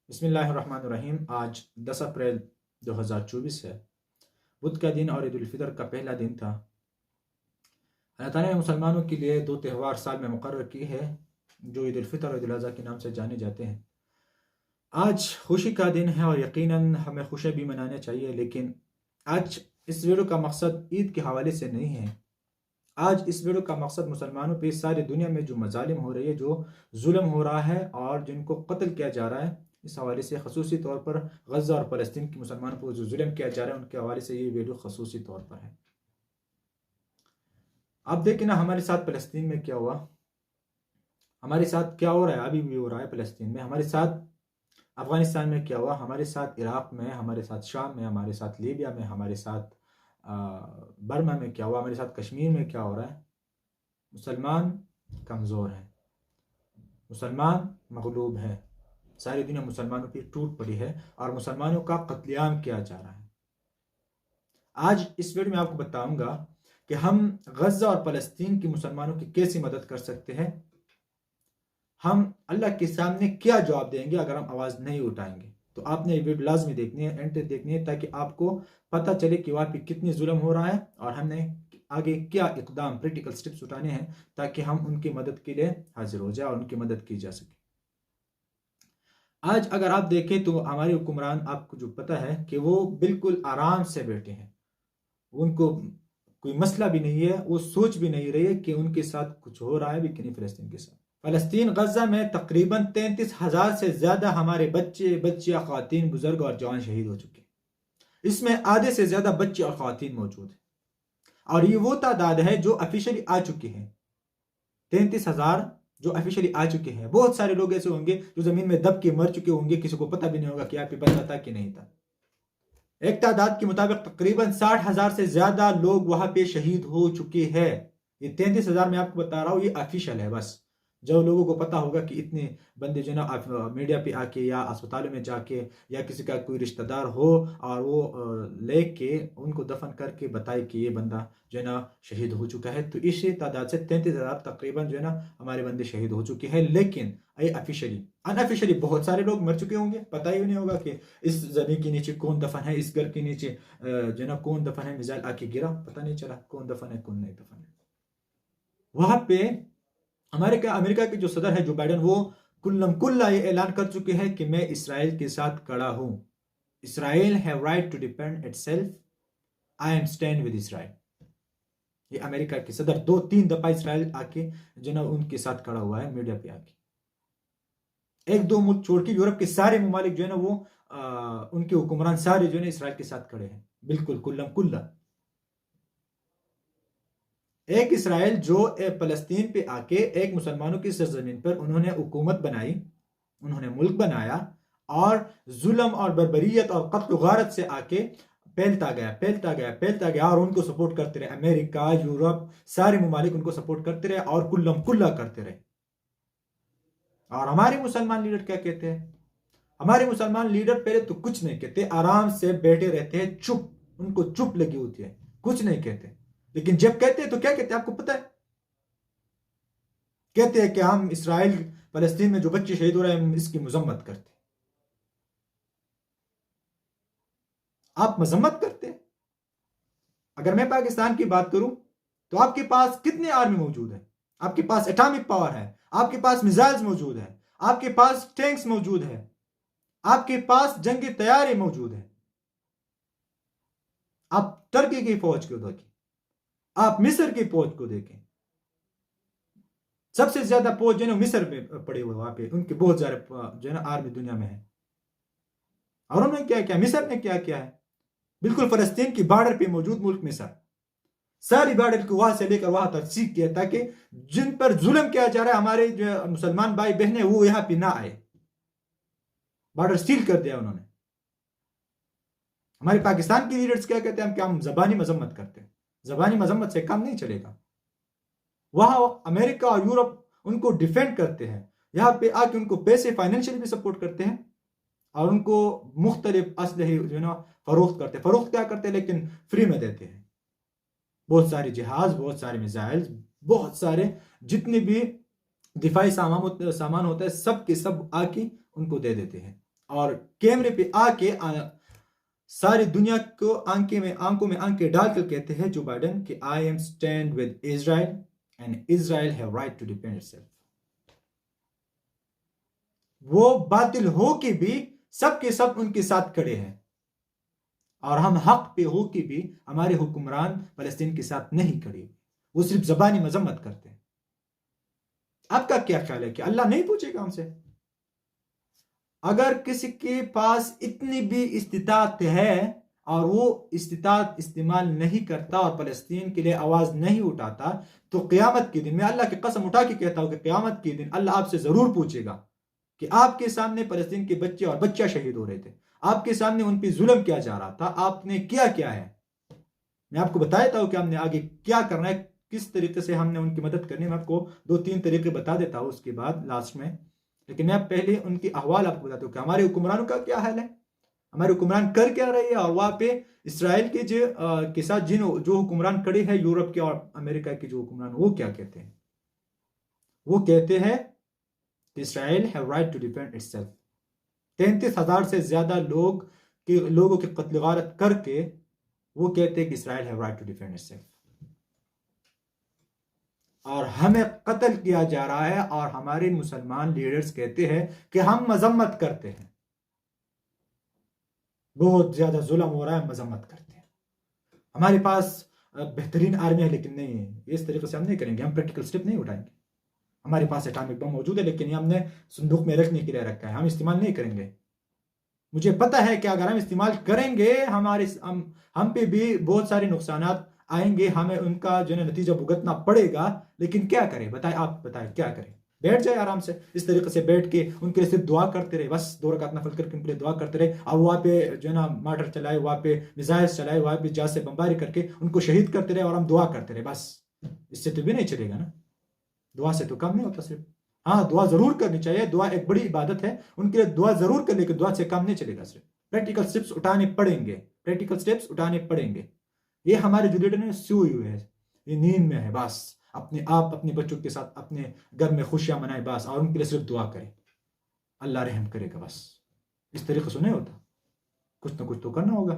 बिस्मिल्लाहिर्रहमानिर्रहीम। आज 10 अप्रैल 2024 है। बुध का दिन और ईद उल फितर का पहला दिन था। अल्लाह ताला ने मुसलमानों के लिए दो त्यौहार साल में मुकर्रर किए हैं जो ईद उल फितर और ईद उल अज़हा के नाम से जाने जाते हैं। आज खुशी का दिन है और यकीनन हमें खुशियाँ भी मनाने चाहिए, लेकिन आज इस वीडियो का मकसद ईद के हवाले से नहीं है। आज इस वीडियो का मकसद मुसलमानों पे सारी दुनिया में जो मजालिम हो रही है, जो जुल्म हो रहा है और जिनको कत्ल किया जा रहा है, इस हवाले से खसूसी तौर पर गज़ा और फ़लस्तीन के मुसलमानों पर जो जुल्म किया जा रहा है उनके हवाले से ये वीडियो खसूसी तौर पर है। आप देखें ना, हमारे साथ फ़लस्तीन में क्या हुआ, हमारे साथ क्या हो रहा है, अभी भी हो रहा है फ़लस्तीन में, हमारे साथ अफ़गानिस्तान में क्या हुआ, हमारे साथ इराक़ में, हमारे साथ शाम में, हमारे साथ लीबिया में, हमारे साथ बर्मा में क्या हुआ, हमारे साथ कश्मीर में क्या हो रहा है। मुसलमान कमज़ोर है, मुसलमान मगलूब है, सारी दुनिया मुसलमानों की टूट पड़ी है और मुसलमानों का कत्लेआम किया जा रहा है। आज इस वीडियो में आपको बताऊंगा कि हम गज़ा और फ़लस्तीन के मुसलमानों की कैसे मदद कर सकते हैं। हम अल्लाह के सामने क्या जवाब देंगे अगर हम आवाज़ नहीं उठाएंगे। तो आपने ये वीडियो लाजमी देखनी है, एंड तक देखनी है, ताकि आपको पता चले कि वहाँ पे कितनी जुल्म हो रहा है और हमने आगे क्या इकदाम प्रैक्टिकल स्टेप्स उठाने हैं ताकि हम उनकी मदद के लिए हाजिर हो जाए और उनकी मदद की जा सके। आज अगर आप देखें तो हमारे हुक्मरान, आपको जो पता है कि वो बिल्कुल आराम से बैठे हैं, उनको कोई मसला भी नहीं है, वो सोच भी नहीं रही है कि उनके साथ कुछ हो रहा है भी कि नहीं। फ़लस्तीन के साथ, फ़लस्तीन गज़ा में तकरीबन 33,000 से ज़्यादा हमारे बच्चे, बच्चियाँ, ख़वातीन, बुजुर्ग और जवान शहीद हो चुके हैं। इसमें आधे से ज़्यादा बच्चे और ख़वातीन मौजूद हैं और ये वो तादाद है जो ऑफिशियली आ चुके हैं। 33,000 जो ऑफिशियली आ चुके हैं। बहुत सारे लोग ऐसे होंगे जो जमीन में दब के मर चुके होंगे, किसी को पता भी नहीं होगा कि यहाँ पे बंदा था कि नहीं था। एक तादाद के मुताबिक तकरीबन 60,000 से ज्यादा लोग वहां पे शहीद हो चुके हैं। ये 33,000 मैं आपको बता रहा हूँ, ये ऑफिशियल है। बस जब लोगों को पता होगा कि इतने बंदे जो ना मीडिया पे आके या अस्पतालों में जाके या किसी का कोई रिश्तेदार हो और वो लेके उनको दफन करके बताए कि ये बंदा जो है ना शहीद हो चुका है, तो इसी तादाद से 33,000 तकरीबन जो है ना हमारे बंदे शहीद हो चुके हैं। लेकिन ये ऑफिशियली, अनऑफिशियली बहुत सारे लोग मर चुके होंगे, पता ही नहीं होगा कि इस जमीन के नीचे कौन दफन है, इस घर के नीचे जो है ना कौन दफन है, मिसाइल आके गिरा, पता नहीं चला कौन दफन है कौन नहीं दफन है। वहां पे अमेरिका के जो सदर है जो बाइडन, वो कुल्लम कुल्ला ये ऐलान कर चुके हैं कि मैं इसराइल के साथ खड़ा हूं। Israel have right to defend itself, I am stand with Israel. ये अमेरिका के सदर 2-3 दफा इसराइल आके जो ना उनके साथ खड़ा हुआ है मीडिया पे आके। एक दो मुल्क छोड़ के यूरोप के सारे ममालिक जो है ना वो उनके हुक्मरान सारे जो है ना इसराइल के साथ खड़े हैं, बिल्कुल कुल्लम कुल्ला। एक इसराइल जो फलस्तीन पे आके एक मुसलमानों की सरजमीन पर उन्होंने हुकूमत बनाई, उन्होंने मुल्क बनाया और जुल्म और बर्बरियत और कत्ल गारत से आके फैलता गया फैलता गया फैलता गया और उनको सपोर्ट करते रहे। अमेरिका, यूरोप, सारे ममालिक उनको सपोर्ट करते रहे और कुल्लम कुल्ला करते रहे। और हमारे मुसलमान लीडर क्या कहते हैं? हमारे मुसलमान लीडर पहले तो कुछ नहीं कहते, आराम से बैठे रहते हैं, चुप, उनको चुप लगी होती है, कुछ नहीं कहते। लेकिन जब कहते हैं तो क्या कहते हैं आपको पता है? कहते हैं कि हम इसराइल फलस्तीन में जो बच्चे शहीद हो रहे हैं हम इसकी मजम्मत करते। आप मजम्मत करते हैं? अगर मैं पाकिस्तान की बात करूं तो आपके पास कितने आर्मी मौजूद है? आपके पास एटॉमिक पावर है, आपके पास मिसाइल्स मौजूद है, आपके पास टैंक्स मौजूद है, आपके पास जंगी तैयारी मौजूद है। आप टर्की की फौज को देखें, आप मिस्र की फौज को देखें, सबसे ज्यादा फौज जो है मिस्र में पड़े हुए, वहां पे उनके बहुत ज्यादा जो है ना आर्मी दुनिया में है। और उन्होंने क्या किया? मिस्र ने क्या किया है? बिल्कुल फलस्तीन की बॉर्डर पे मौजूद मुल्क मिस्र, सारी बॉर्डर को वहां से लेकर वहां तक सीख किया ताकि जिन पर जुल्म किया जा रहा है हमारे जो मुसलमान भाई बहने वो यहां पे ना आए। बॉर्डर सील कर दिया उन्होंने। हमारे पाकिस्तान के लीडर्स क्या कहते हैं? हम जबानी मजम्मत करते हैं। जबानी मजम्मत से काम नहीं चलेगा। वहां अमेरिका और यूरोप उनको डिफेंड करते हैं, यहां पे आके उनको पैसे फाइनेंशियली भी सपोर्ट करते हैं और उनको मुख्तलिफ असलहे जो है ना फरोख्त करते हैं। फरोख्त क्या करते हैं? लेकिन फ्री में देते हैं। बहुत सारे जहाज, बहुत सारे मिसाइल्स, बहुत सारे जितने भी दिफाई सामान होता है सब के सब आके उनको दे देते हैं। और कैमरे पे आके सारी दुनिया को आंखों में आंखें डालकर कहते हैं जो बाइडेन कि I am stand with Israel and Israel have right to defend itself. वो बातिल हो के भी सब के सब उनके साथ खड़े हैं, और हम हक पे हो के भी हमारे हुक्मरान फलस्तीन के साथ नहीं खड़े, वो सिर्फ जबानी मजम्मत करते हैं। आपका क्या ख्याल है कि अल्लाह नहीं पूछेगा हमसे? अगर किसी के पास इतनी भी इस्तिताअत है और वो इस्तिताअत इस्तेमाल नहीं करता और फलस्तीन के लिए आवाज नहीं उठाता, तो क़यामत के दिन, मैं अल्लाह की कसम उठा के कहता हूं कि क़यामत के दिन अल्लाह आपसे जरूर पूछेगा कि आपके सामने फलस्तीन के बच्चे और बच्चा शहीद हो रहे थे, आपके सामने उन पर जुल्म किया जा रहा था, आपने क्या किया है? मैं आपको बताया था कि हमने आगे क्या करना है, किस तरीके से हमने उनकी मदद करनी है। मैं आपको 2-3 तरीके बता देता हूं उसके बाद लास्ट में, लेकिन मैं पहले उनकी अहवाल आपको बताता हूँ कि हमारे हुक्मरानों का क्या हाल है, हमारे हुक्मरान कर क्या रहे हैं, और वहां पे इसराइल के के साथ जो हुक्मरान खड़े हैं, यूरोप के और अमेरिका के जो हुक्मरान, वो क्या कहते हैं? वो कहते हैं कि Israel have right to defend itself. 33,000 से ज्यादा लोगों की कत्ल गारत करके वो कहते हैं कि Israel have right to defend itself, और हमें कत्ल किया जा रहा है, और हमारे मुसलमान लीडर्स कहते हैं कि हम मजम्मत करते हैं। बहुत ज्यादा जुल्म हो रहा है, मजम्मत करते हैं। हमारे पास बेहतरीन आर्मी है, लेकिन नहीं है, इस तरीके से हम नहीं करेंगे, हम प्रैक्टिकल स्टेप नहीं उठाएंगे। हमारे पास एटॉमिक बम मौजूद है, लेकिन ये हमने संदूक में रखने के लिए रखा है, हम इस्तेमाल नहीं करेंगे। मुझे पता है कि अगर हम इस्तेमाल करेंगे हम पे भी बहुत सारे नुकसान आएंगे, हमें उनका जो है नतीजा भुगतना पड़ेगा, लेकिन क्या करें? बताएं, आप बताएं क्या करें? बैठ जाए आराम से, इस तरीके से बैठ के उनके लिए सिर्फ दुआ करते रहे, बस 2 रकात नफल करके उनके लिए दुआ करते रहे, और वहाँ पे जो है ना मार्टर चलाए, वहाँ पे मिसाइल्स चलाए, वहाँ पे जहाज से बमबारी करके उनको शहीद करते रहे, और हम दुआ करते रहे, बस इससे तो भी नहीं चलेगा ना। दुआ से तो काम नहीं होता सिर्फ। हाँ, दुआ जरूर करनी चाहिए, दुआ एक बड़ी इबादत है, उनके लिए दुआ जरूर कर, लेकिन दुआ से काम नहीं चलेगा। सिर्फ प्रैक्टिकल स्टेप्स उठाने पड़ेंगे, प्रैक्टिकल स्टेप्स उठाने पड़ेंगे। ये हमारे जो लीडर ने सोए हुए है, ये नींद में है, बस अपने आप अपने बच्चों के साथ अपने घर में खुशियां मनाए बस, और उनके लिए सिर्फ दुआ करें, अल्लाह रहम करेगा बस। इस तरीके से नहीं होता, कुछ ना कुछ तो करना होगा।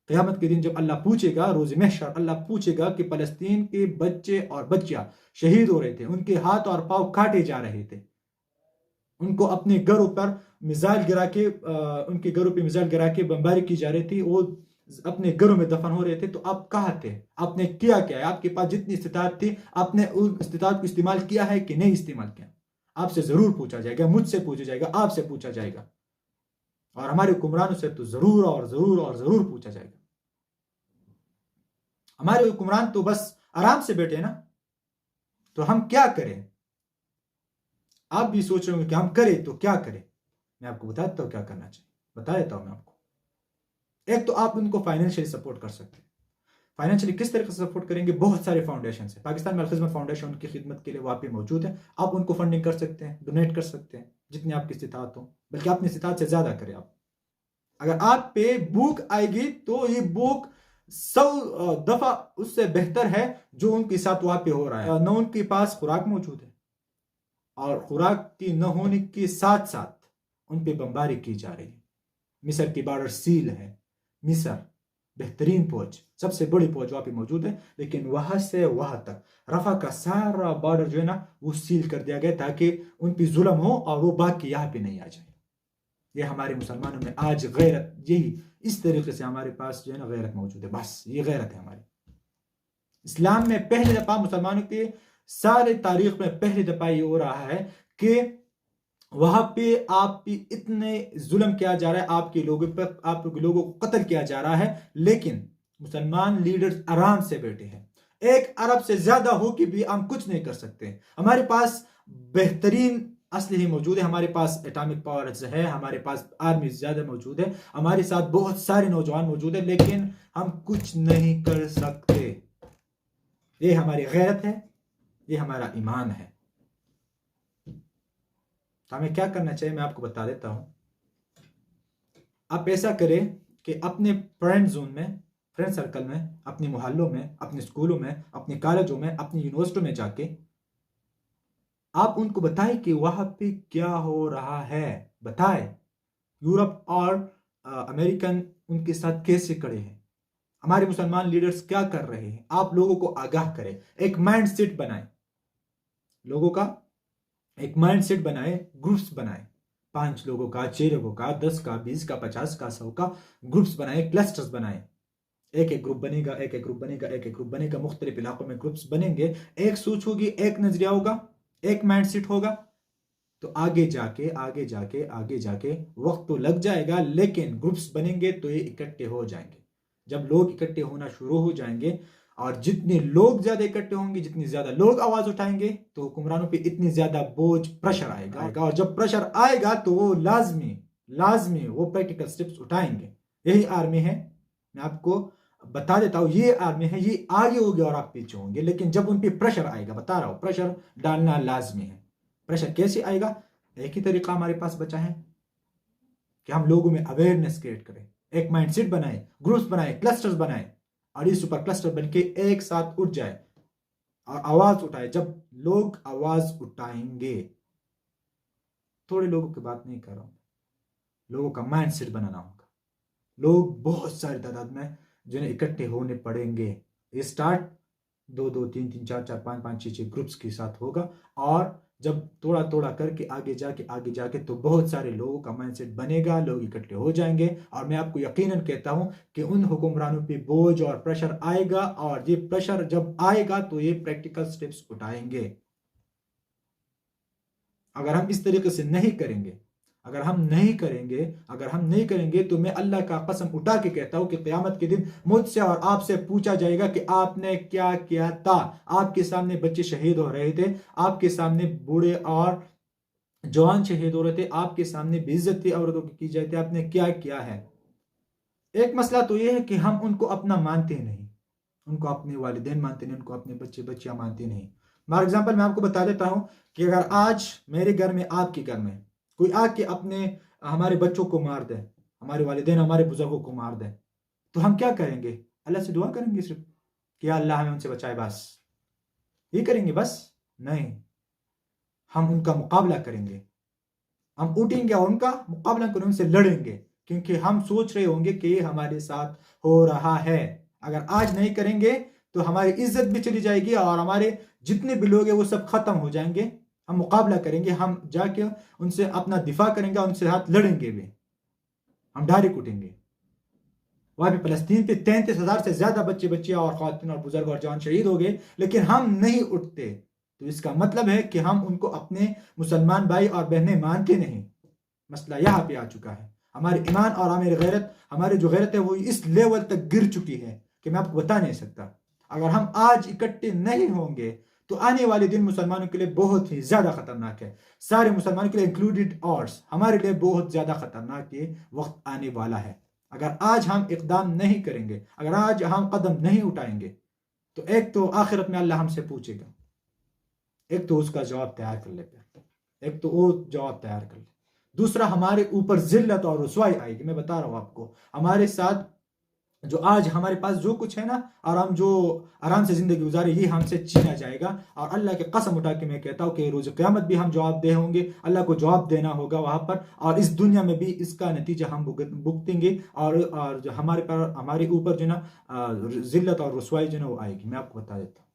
क़यामत के दिन जब अल्लाह पूछेगा, रोज़ महशर, अल्लाह पूछेगा कि फलस्तीन के बच्चे और बच्चियां शहीद हो रहे थे, उनके हाथ और पांव काटे जा रहे थे, उनको अपने घरों पर मिसाइल गिरा के उनके घरों पे मिसाइल गिरा के बमबारी की जा रही थी, वो अपने घरों में दफन हो रहे थे, तो आप कहाँ थे? आपने किया क्या है? आपके पास जितनी इस्तिताअत थी, आपने उस इस्तिताअत को इस्तेमाल किया है कि नहीं इस्तेमाल किया? आपसे जरूर पूछा जाएगा, मुझसे पूछा जाएगा, आपसे पूछा जाएगा, और हमारे हुक्मरानों से तो जरूर और जरूर और जरूर पूछा जाएगा। हमारे हुक्मरान तो बस आराम से बैठे ना, तो हम क्या करें? आप भी सोच रहे होंगे कि हम करें तो क्या करें। मैं आपको बता देता हूं क्या करना चाहिए, बता देता हूं मैं आपको। एक तो आप उनको फाइनेंशियली सपोर्ट कर सकते हैं। फाइनेंशियली किस तरीके से सपोर्ट करेंगे? बहुत सारे फाउंडेशन है, पाकिस्तान में अलखिदमत फाउंडेशन उनकी खिदमत के लिए वहां पे मौजूद है, आप उनको फंडिंग कर सकते हैं, डोनेट कर सकते हैं जितनी आपकी इस्तिताअत हो, बल्कि अपनी इस्तिताअत से ज्यादा करें आप। अगर आप पे भूख आएगी तो ये भूख 100 दफा उससे बेहतर है जो उनके साथ वहां पे हो रहा है। न उनके पास खुराक मौजूद है, और खुराक की न होने के साथ साथ उन पे बमबारी की जा रही है। मिस्र की बॉर्डर सील है, मिस्र बेहतरीन फौज, सबसे बड़ी फौज वहां पे मौजूद है, लेकिन वहां से वहां तक रफा का सारा बॉर्डर जो है ना वो सील कर दिया गया, ताकि उन पे जुल्म हो और वो भाग के यहाँ पे नहीं आ जाए। ये हमारे मुसलमानों में आज गैरत, यही इस तरीके से हमारे पास जो है ना गैरत मौजूद है, बस ये गैरत है हमारी। इस्लाम में पहली दफा मुसलमानों के सारे तारीख में पहली दफा ये हो रहा है कि वहां पे आप पे इतने जुल्म किया जा रहा है, आपके लोगों पर, आप लोगों को कत्ल किया जा रहा है, लेकिन मुसलमान लीडर्स आराम से बैठे हैं। 1 अरब से ज्यादा हो कि भी हम कुछ नहीं कर सकते। हमारे पास बेहतरीन असलहे मौजूद है, हमारे पास एटॉमिक पावर है, हमारे पास आर्मी ज्यादा मौजूद है, हमारे साथ बहुत सारे नौजवान मौजूद है, लेकिन हम कुछ नहीं कर सकते। ये हमारी गैरत है, ये हमारा ईमान है। तो हमें क्या करना चाहिए, मैं आपको बता देता हूं। आप ऐसा करें कि अपने फ्रेंड जोन में, फ्रेंड सर्कल में, अपने मोहल्लों में, अपने स्कूलों में, अपने कॉलेजों में, अपनी यूनिवर्सिटियों में जाके आप उनको बताएं कि वहां पे क्या हो रहा है, बताएं। यूरोप और अमेरिकन उनके साथ कैसे खड़े हैं, हमारे मुसलमान लीडर्स क्या कर रहे हैं, आप लोगों को आगाह करें, एक माइंड सेट बनाए, लोगों का एक माइंड सेट बनाए, ग्रुप्स बनाए, 5 लोगों का, 6 लोगों का, 10 का, 20 का, 50 का, 100 का ग्रुप्स बनाए, क्लस्टर्स बनाए। एक एक ग्रुप बनेगा, एक एक ग्रुप बनेगा, एक एक ग्रुप बनेगा, मुख्तलिफ इलाकों में ग्रुप्स बनेंगे, एक सोच होगी, एक नजरिया होगा, एक माइंड सेट होगा। तो आगे जाके आगे जाके आगे जाके वक्त तो लग जाएगा, लेकिन ग्रुप्स बनेंगे तो ये इकट्ठे हो जाएंगे। जब लोग इकट्ठे होना शुरू हो जाएंगे और जितने लोग ज्यादा इकट्ठे होंगे, जितनी ज्यादा लोग आवाज उठाएंगे, तो हुक्मरानों पे इतनी ज्यादा बोझ, प्रेशर आएगा। और जब प्रेशर आएगा तो वो लाजमी लाजमी वो प्रैक्टिकल स्टेप्स उठाएंगे। यही आर्मी है, मैं आपको बता देता हूं, ये आर्मी है, ये आगे होगी और आप पीछे होंगे, लेकिन जब उन पे प्रेशर आएगा, बता रहा हूं, प्रेशर डालना लाजमी है। प्रेशर कैसे आएगा? एक ही तरीका हमारे पास बचा है कि हम लोगों में अवेयरनेस क्रिएट करें, एक माइंडसेट बनाए, ग्रुप्स बनाए, क्लस्टर्स बनाए, और ये सुपर क्लस्टर बनके एक साथ उठ जाए और आवाज उठाए। जब लोग आवाज उठाएंगे, थोड़े लोगों की बात नहीं कर रहा हूं, लोगों का माइंडसेट बनाना होगा। लोग बहुत सारी तादाद में जिन्हें इकट्ठे होने पड़ेंगे। ये स्टार्ट 2-2, 3-3, 4-4, 5-5, 6-6 ग्रुप्स के साथ होगा, और जब थोड़ा थोड़ा करके आगे जाके तो बहुत सारे लोगों का माइंडसेट बनेगा, लोग इकट्ठे हो जाएंगे, और मैं आपको यकीनन कहता हूं कि उन हुक्मरानों पे बोझ और प्रेशर आएगा, और ये प्रेशर जब आएगा तो ये प्रैक्टिकल स्टेप्स उठाएंगे। अगर हम इस तरीके से नहीं करेंगे, अगर हम नहीं करेंगे तो मैं अल्लाह का कसम उठा के कहता हूं कि क़यामत के दिन मुझसे और आपसे पूछा जाएगा कि आपने क्या किया था। आपके सामने बच्चे शहीद हो रहे थे, आपके सामने बूढ़े और जवान शहीद हो रहे थे, आपके सामने बेइज्जती औरतों की जाती है, आपने क्या किया है। एक मसला तो यह है कि हम उनको अपना मानते नहीं, उनको अपने वालिदैन मानते नहीं, उनको अपने बच्चे बच्चियां मानते नहीं। फॉर एग्जाम्पल मैं आपको बता देता हूं कि अगर आज मेरे घर में, आपके घर में कोई आके अपने हमारे बच्चों को मार दे, हमारे वालिदैन हमारे बुजुर्गों को मार दे, तो हम क्या करेंगे? अल्लाह से दुआ करेंगे सिर्फ कि अल्लाह हमें उनसे बचाए, बस ये करेंगे? बस नहीं, हम उनका मुकाबला करेंगे, हम उठेंगे और उनका मुकाबला करेंगे, उनसे लड़ेंगे, क्योंकि हम सोच रहे होंगे कि ये हमारे साथ हो रहा है। अगर आज नहीं करेंगे तो हमारी इज्जत भी चली जाएगी और हमारे जितने भी लोग हैं वो सब खत्म हो जाएंगे। हम मुकाबला करेंगे, हम जाके उनसे अपना दिफा करेंगे, उनसे हाथ लड़ेंगे भी, हम डायरेक्ट उठेंगे। वहां पे फलस्तीन पे 33,000 से ज्यादा बच्चे बच्चियां और खातिन और बुजुर्ग और जवान शहीद हो गए, लेकिन हम नहीं उठते। तो इसका मतलब है कि हम उनको अपने मुसलमान भाई और बहनें मानते नहीं। मसला यहाँ पे आ चुका है। हमारे ईमान और हमारी गैरत, हमारी जो गैरत है वो इस लेवल तक गिर चुकी है कि मैं आपको बता नहीं सकता। अगर हम आज इकट्ठे नहीं होंगे तो आने वाले दिन मुसलमानों के लिए बहुत ही ज्यादा खतरनाक है, सारे मुसलमानों के लिए इंक्लूडेड ऑर्स, हमारे लिए बहुत ज्यादा खतरनाक ये वक्त आने वाला है। अगर आज हम इकदाम नहीं करेंगे, अगर आज हम कदम नहीं उठाएंगे, तो एक तो आखिरत में अल्लाह हमसे पूछेगा, एक तो उसका जवाब तैयार कर ले, एक तो वो जवाब तैयार कर ले, दूसरा हमारे ऊपर जिल्लत और रुसवाई आएगी। मैं बता रहा हूं आपको, हमारे साथ जो आज हमारे पास जो कुछ है ना, और हम जो आराम से जिंदगी गुजारे, ये हमसे छीना जाएगा। और अल्लाह की कसम उठा के मैं कहता हूँ कि रोज क़यामत भी हम जवाबदेह होंगे, अल्लाह को जवाब देना होगा वहां पर, और इस दुनिया में भी इसका नतीजा हम भुगतेंगे, और जो हमारे पर, हमारे ऊपर जो ना जिल्लत और रुसवाई जो ना वो आएगी। मैं आपको बता देता हूँ।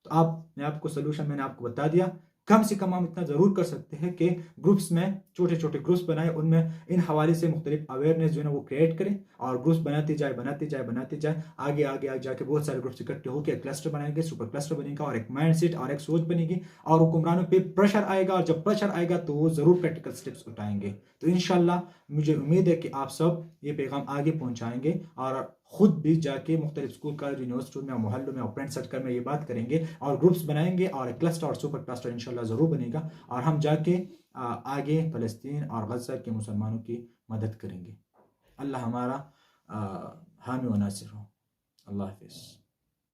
तो मैं आपको सोल्यूशन मैंने आपको बता दिया। कम से कम हम इतना ज़रूर कर सकते हैं कि ग्रुप्स में, छोटे छोटे ग्रुप्स बनाए, उनमें इन हवाले से मुख्तलिफ अवेयरनेस जो है ना वो क्रिएट करें, और ग्रुप्स बनाते जाए, आगे जाके बहुत सारे ग्रुप्स इकट्ठे होकर क्लस्टर बनाएंगे, सुपर क्लस्टर बनेगा, और एक माइंड सेट और एक सोच बनेगी, और हुक्मरानों पे प्रेशर आएगा, और जब प्रेशर आएगा तो वो ज़रूर प्रैक्टिकल स्टेप्स उठाएंगे। तो इंशाल्लाह मुझे उम्मीद है कि आप सब ये पैगाम आगे पहुँचाएंगे, और खुद भी जाके मुख्तलिफ स्कूल, कॉलेज, यूनिवर्सिटी में, मोहल्लों में और फ्रेंड सर्कल में ये बात करेंगे, और ग्रुप्स बनाएंगे, और एक क्लस्टर और सुपर क्लस्टर इंशाल्लाह ज़रूर बनेगा, और हम जाके आगे फ़लस्तीन और गज़ा के मुसलमानों की मदद करेंगे। अल्लाह हमारा हामी व नासिर हो। अल्लाह हाफ़िज़।